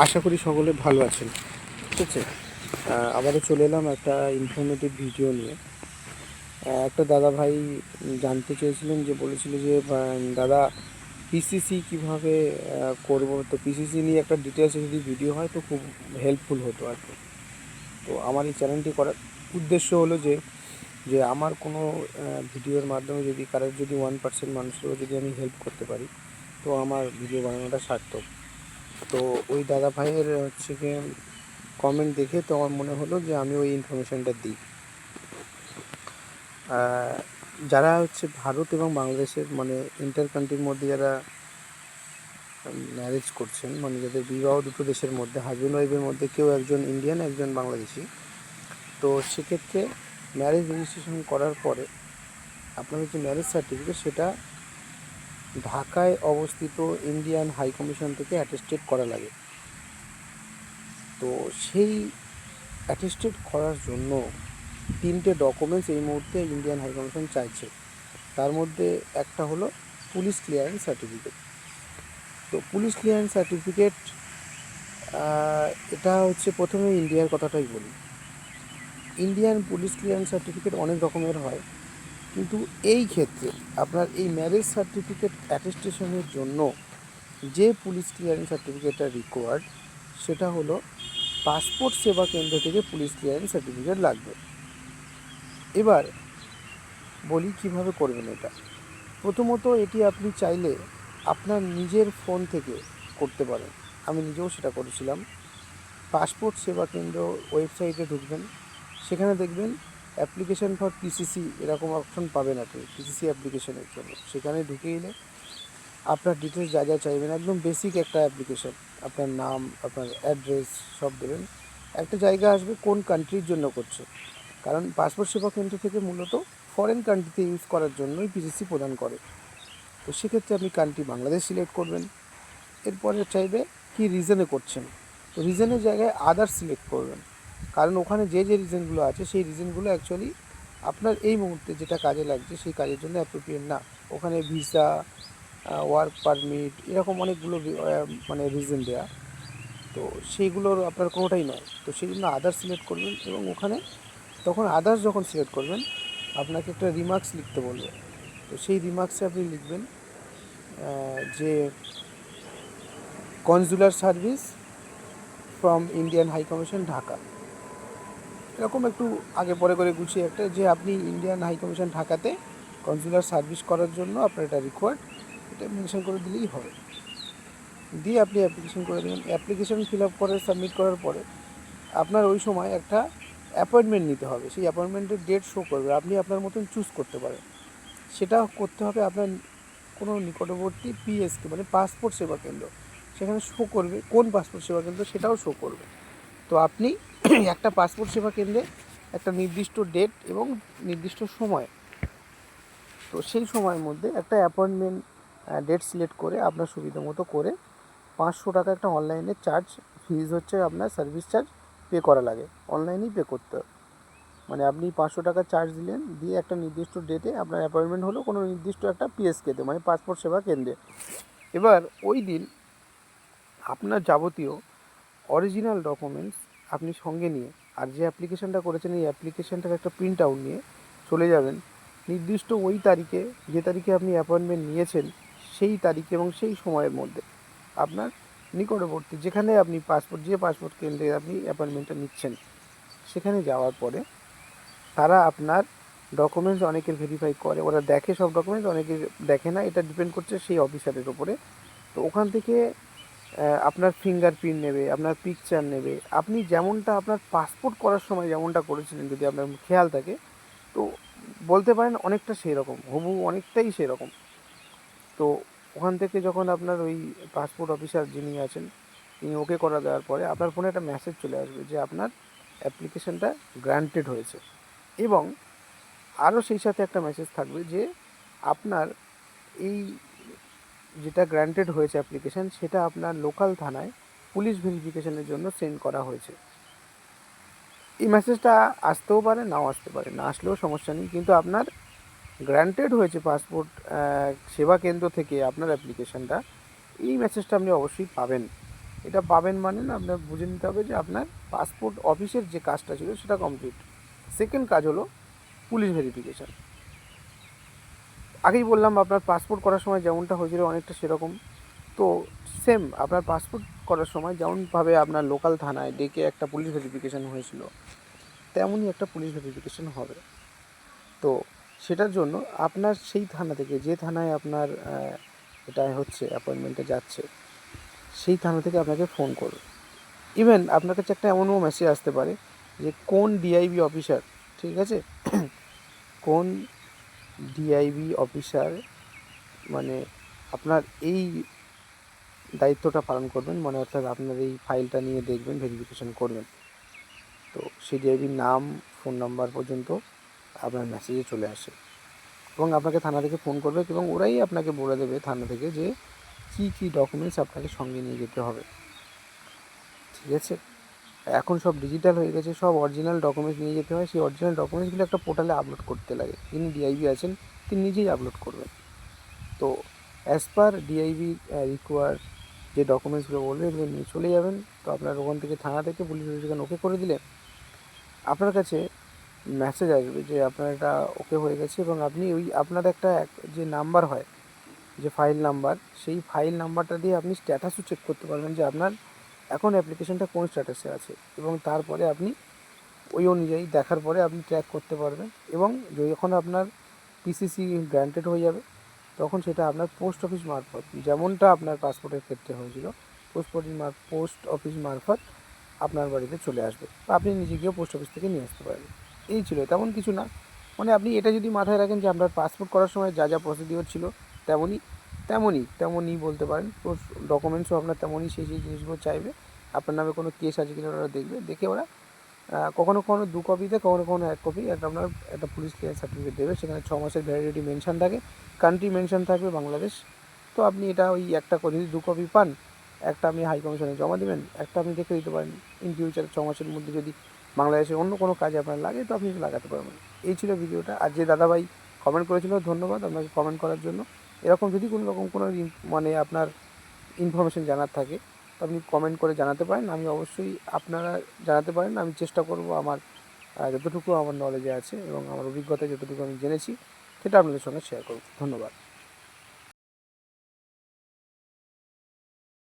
আশা করি সকলে ভালো আছেন। ঠিক আছে, আবারও চলে এলাম একটা ইনফরমেটিভ ভিডিও নিয়ে। একটা দাদা ভাই জানতে চেয়েছিলেন, যে বলেছিল যে দাদা পিসিসি কীভাবে করব। তো পিসিসি নিয়ে একটা ডিটেলসে যদি ভিডিও হয় তো খুব হেল্পফুল হতো আর কি। তো আমার এই চ্যানেলটি করার উদ্দেশ্য হলো যে যে আমার কোনো ভিডিওর মাধ্যমে যদি কারোর যদি 1% মানুষেরও যদি আমি হেল্প করতে পারি, তো আমার ভিডিও বানানোটা সার্থক। তো ওই দাদা ভাইয়ের হচ্ছে গিয়ে কমেন্ট দেখে তো আমার মনে হলো যে আমি ওই ইনফরমেশানটা দিই। যারা হচ্ছে ভারত এবং বাংলাদেশের মানে ইন্টার কান্ট্রির মধ্যে যারা ম্যারেজ করছেন, মানে যাদের বিবাহ দুটো দেশের মধ্যে, হাজব্যান্ড ওয়াইফের মধ্যে কেউ একজন ইন্ডিয়ান একজন বাংলাদেশি, তো সেক্ষেত্রে ম্যারেজ রেজিস্ট্রেশন করার পরে আপনাদের যে ম্যারেজ সার্টিফিকেট সেটা ঢাকায় অবস্থিত ইন্ডিয়ান হাই কমিশন থেকে অ্যাটেস্টেড করা লাগে। তো সেই অ্যাটেস্টেড করার জন্য 3টে ডকুমেন্টস এই মুহূর্তে ইন্ডিয়ান হাই কমিশন চাইছে। তার মধ্যে একটা হলো পুলিশ ক্লিয়ারেন্স সার্টিফিকেট। তো পুলিশ ক্লিয়ারেন্স সার্টিফিকেট এটা হচ্ছে, প্রথমে ইন্ডিয়ার কথাটাই বলি। ইন্ডিয়ান পুলিশ ক্লিয়ারেন্স সার্টিফিকেট অনেক রকমের হয়, কিন্তু এই ক্ষেত্রে আপনার এই ম্যারেজ সার্টিফিকেট অ্যাটেস্টেশনের জন্য যে পুলিশ ক্লিয়ারেন্স সার্টিফিকেটটা রিকোয়ার্ড, সেটা হলো পাসপোর্ট সেবা কেন্দ্র থেকে পুলিশ ক্লিয়ারেন্স সার্টিফিকেট লাগবে। এবার বলি কিভাবে করবেন এটা। প্রথমত এটি আপনি চাইলে আপনার নিজের ফোন থেকে করতে পারেন। আমি নিজেও সেটা করেছিলাম। পাসপোর্ট সেবা কেন্দ্র ওয়েবসাইটে ঢুকবেন, সেখানে দেখবেন অ্যাপ্লিকেশন ফর পিসিসি এরকম অপশন পাবেন আপনি, পিসিসি অ্যাপ্লিকেশনের জন্য। সেখানে ঢুকে এলে আপনার ডিটেলস যা যা চাইবেন, একদম বেসিক একটা অ্যাপ্লিকেশন, আপনার নাম, আপনার অ্যাড্রেস সব দেবেন। একটা জায়গা আসবে কোন কান্ট্রির জন্য করছে, কারণ পাসপোর্ট সেবা কেন্দ্র থেকে মূলত ফরেন কান্ট্রিতে ইউজ করার জন্যই পিসিসি প্রদান করে। তো সেক্ষেত্রে আপনি কান্ট্রি বাংলাদেশ সিলেক্ট করবেন। এরপরে চাইবে কি রিজনে করছেন, তো রিজনের জায়গায় আদার্স সিলেক্ট করবেন, কারণ ওখানে যে যে রিজনগুলো আছে সেই রিজনগুলো অ্যাকচুয়ালি আপনার এই মুহূর্তে যেটা কাজে লাগছে সেই কাজের জন্য অ্যাপ্রোপ্রিয়েট না। ওখানে ভিসা, ওয়ার্ক পারমিট, এরকম অনেকগুলো মানে রিজন দেয়া, তো সেইগুলোর আপনার কোনোটাই নয়। তো সেই জন্য আদার্স সিলেক্ট করবেন, এবং ওখানে তখন আদার্স যখন সিলেক্ট করবেন আপনাকে একটা রিমার্কস লিখতে বলবে। তো সেই রিমার্কসে আপনি লিখবেন যে consular service from Indian high commission Dhaka, এরকম একটু আগে পরে করে গুছিয়ে একটা, যে আপনি ইন্ডিয়ান হাই কমিশন ঢাকাতে কনজুলার সার্ভিস করার জন্য আপনার এটা রিকোয়ার্ড, এটা মেনশন করে দিলেই হবে। দিয়ে আপনি অ্যাপ্লিকেশন করে দেবেন। অ্যাপ্লিকেশন ফিল আপ করে সাবমিট করার পরে আপনার ওই সময় একটা অ্যাপয়েন্টমেন্ট নিতে হবে। সেই অ্যাপয়েন্টমেন্টের ডেট শো করবে, আপনি আপনার মতন চুজ করতে পারেন। সেটা করতে হবে আপনার কোনো নিকটবর্তী পিএসকে, মানে পাসপোর্ট সেবা কেন্দ্র, সেখানে শো করবে কোন পাসপোর্ট সেবা কেন্দ্র সেটাও শো করবে। তো আপনি একটা পাসপোর্ট সেবা কেন্দ্রে একটা নির্দিষ্ট ডেট এবং নির্দিষ্ট সময়, তো সেই সময়ের মধ্যে একটা অ্যাপয়েন্টমেন্ট ডেট সিলেক্ট করে আপনার সুবিধা মতো করে 500 টাকা একটা অনলাইনে চার্জ, ফিজ হচ্ছে আপনার সার্ভিস চার্জ পে করা লাগে, অনলাইনেই পে করতে হবে। মানে আপনি 500 টাকা চার্জ দিলেন, দিয়ে একটা নির্দিষ্ট ডেটে আপনার অ্যাপয়েন্টমেন্ট হলো কোনো নির্দিষ্ট একটা পিএসকেতে, মানে পাসপোর্ট সেবা কেন্দ্রে। এবার ওই দিন আপনার যাবতীয় অরিজিনাল ডকুমেন্টস আপনি সঙ্গে নিয়ে, আর যে অ্যাপ্লিকেশানটা করেছেন এই অ্যাপ্লিকেশানটার একটা প্রিন্ট আউট নিয়ে চলে যাবেন নির্দিষ্ট ওই তারিখে, যে তারিখে আপনি অ্যাপয়েন্টমেন্ট নিয়েছেন সেই তারিখে এবং সেই সময়ের মধ্যে আপনার নিকটবর্তী যেখানে আপনি যে পাসপোর্ট কেন্দ্রে আপনি অ্যাপয়েন্টমেন্টটা নিচ্ছেন, সেখানে যাওয়ার পরে তারা আপনার ডকুমেন্টস অনেকের ভেরিফাই করে, ওরা দেখে সব ডকুমেন্টস, অনেকে দেখে না, এটা ডিপেন্ড করছে সেই অফিসারের ওপরে। তো ওখান থেকে আপনার ফিঙ্গারপ্রিন্ট নেবে, আপনার পিকচার নেবে, আপনি যেমনটা আপনার পাসপোর্ট করার সময় যেমনটা করেছিলেন যদি আপনার খেয়াল থাকে, তো বলতে পারেন অনেকটা সেই রকম, হুবহু অনেকটাই সেরকম। তো ওখান থেকে যখন আপনার ওই পাসপোর্ট অফিসার যিনি আছেন তিনি ওকে করা দেওয়ার পরে আপনার ফোনে একটা মেসেজ চলে আসবে যে আপনার অ্যাপ্লিকেশনটা গ্রান্টেড হয়েছে, এবং আরও সেই সাথে একটা মেসেজ থাকবে যে আপনার এই যেটা গ্রান্টেড হয়েছে অ্যাপ্লিকেশান, সেটা আপনার লোকাল থানায় পুলিশ ভেরিফিকেশনের জন্য সেন্ড করা হয়েছে। এই মেসেজটা আসতেও পারে, নাও আসতে পারে, না আসলেও সমস্যা নেই, কিন্তু আপনার গ্রান্টেড হয়েছে পাসপোর্ট সেবা কেন্দ্র থেকে আপনার অ্যাপ্লিকেশানটা, এই মেসেজটা আপনি অবশ্যই পাবেন। এটা পাবেন মানে না, আপনার বুঝে নিতে হবে যে আপনার পাসপোর্ট অফিসের যে কাজটা ছিল সেটা কমপ্লিট। সেকেন্ড কাজ হলো পুলিশ ভেরিফিকেশান। আগেই বললাম আপনার পাসপোর্ট করার সময় যেমনটা হয়েছিল অনেকটা সেরকম। তো সেম আপনার পাসপোর্ট করার সময় যেমনভাবে আপনার লোকাল থানায় ডেকে একটা পুলিশ ভেরিফিকেশান হয়েছিল, তেমনই একটা পুলিশ ভেরিফিকেশান হবে। তো সেটার জন্য আপনার সেই থানা থেকে, যে থানায় আপনার এটা হচ্ছে অ্যাপয়েন্টমেন্টে যাচ্ছে, সেই থানা থেকে আপনাকে ফোন করবে। ইভেন আপনার কাছে একটা এমনও মেসেজ আসতে পারে যে কোন ডিআইবি অফিসার, ঠিক আছে, কোন ডিআইবি অফিসার মানে আপনার এই দায়িত্বটা পালন করবেন, মানে অর্থাৎ আপনার এই ফাইলটা নিয়ে দেখবেন, ভেরিফিকেশন করবেন। তো সেই ডিআইবির নাম, ফোন নাম্বার পর্যন্ত আপনার মেসেজে চলে আসে এবং আপনাকে থানা থেকে ফোন করবে এবং ওরাই আপনাকে বলে দেবে থানা থেকে যে কী কী ডকুমেন্টস আপনাকে সঙ্গে নিয়ে যেতে হবে। ঠিক আছে, এখন সব ডিজিটাল হয়ে গেছে, সব অরিজিনাল ডকুমেন্টস নিয়ে যেতে হয়। সেই অরিজিনাল ডকুমেন্টসগুলো একটা পোর্টালে আপলোড করতে লাগে, যিনি ডিআইবি আছেন তিনি নিজেই আপলোড করবেন। তো অ্যাজ পার ডিআইবি রিকোয়ার যে ডকুমেন্টসগুলো বলবে এগুলো নিয়ে চলে যাবেন। তো আপনার ওখান থেকে থানা থেকে পুলিশ ভেরিফিকেশন ওকে করে দিলে আপনার কাছে মেসেজ আসবে যে আপনার এটা ওকে হয়ে গেছে এবং আপনি ওই আপনার একটা যে নাম্বার হয়, যে ফাইল নাম্বার, সেই ফাইল নাম্বারটা দিয়ে আপনি স্ট্যাটাসও চেক করতে পারবেন যে আপনার এখন অ্যাপ্লিকেশনটা কোন স্ট্যাটাসে আছে এবং তারপরে আপনি ওই অনুযায়ী দেখার পরে আপনি ট্র্যাক করতে পারবেন। এবং যখন আপনার পিসিসি গ্র্যান্টেড হয়ে যাবে তখন সেটা আপনার পোস্ট অফিস মারফত, যেমনটা আপনার পাসপোর্টের ক্ষেত্রে হয়েছিল, পোস্ট অফিস মারফত আপনার বাড়িতে চলে আসবে বা আপনি নিজে গিয়েও পোস্ট অফিস থেকে নিয়ে আসতে পারবেন। এই ছিল, তেমন কিছু না। মানে আপনি এটা যদি মাথায় রাখেন যে আপনার পাসপোর্ট করার সময় যা যা প্রসিডিওর ছিল তেমনই বলতে পারেন, ডকুমেন্টসও আপনার তেমনই সেই জিনিসগুলো চাইবে। আপনার নামে কোনো কেস আছে কিনা ওরা দেখবে, দেখে ওরা কখনো কখনো 2 কপি দেয়, কখনো কখনো 1 কপি একটা আপনার একটা পুলিশ ক্লিয়ারেন্স সার্টিফিকেট দেবে। সেখানে 6 মাসের ভ্যালিডিটি মেনশন থাকে, কান্ট্রি মেনশন থাকবে বাংলাদেশ। তো আপনি এটা ওই একটা করে যদি 2 কপি পান, একটা আপনি হাই কমিশনে জমা দেবেন, একটা আপনি রেখে দিতে পারেন। ইন ফিউচার 6 মাসের মধ্যে যদি বাংলাদেশের অন্য কোনো কাজে আপনার লাগে তো আপনি লাগাতে পারবেন। এই ছিল ভিডিওটা। আর যে দাদাভাই কমেন্ট করেছিল, ধন্যবাদ আপনাকে কমেন্ট করার জন্য। এরকম যদি কোনো রকম কোনো মানে আপনার ইনফরমেশান জানার থাকে তো আপনি কমেন্ট করে জানাতে পারেন। আমি অবশ্যই, আপনারা জানাতে পারেন, আমি চেষ্টা করব আমার যতটুকু আমার নলেজে আছে এবং আমার অভিজ্ঞতায় যতটুকু আমি জেনেছি সেটা আপনাদের সঙ্গে শেয়ার করব। ধন্যবাদ।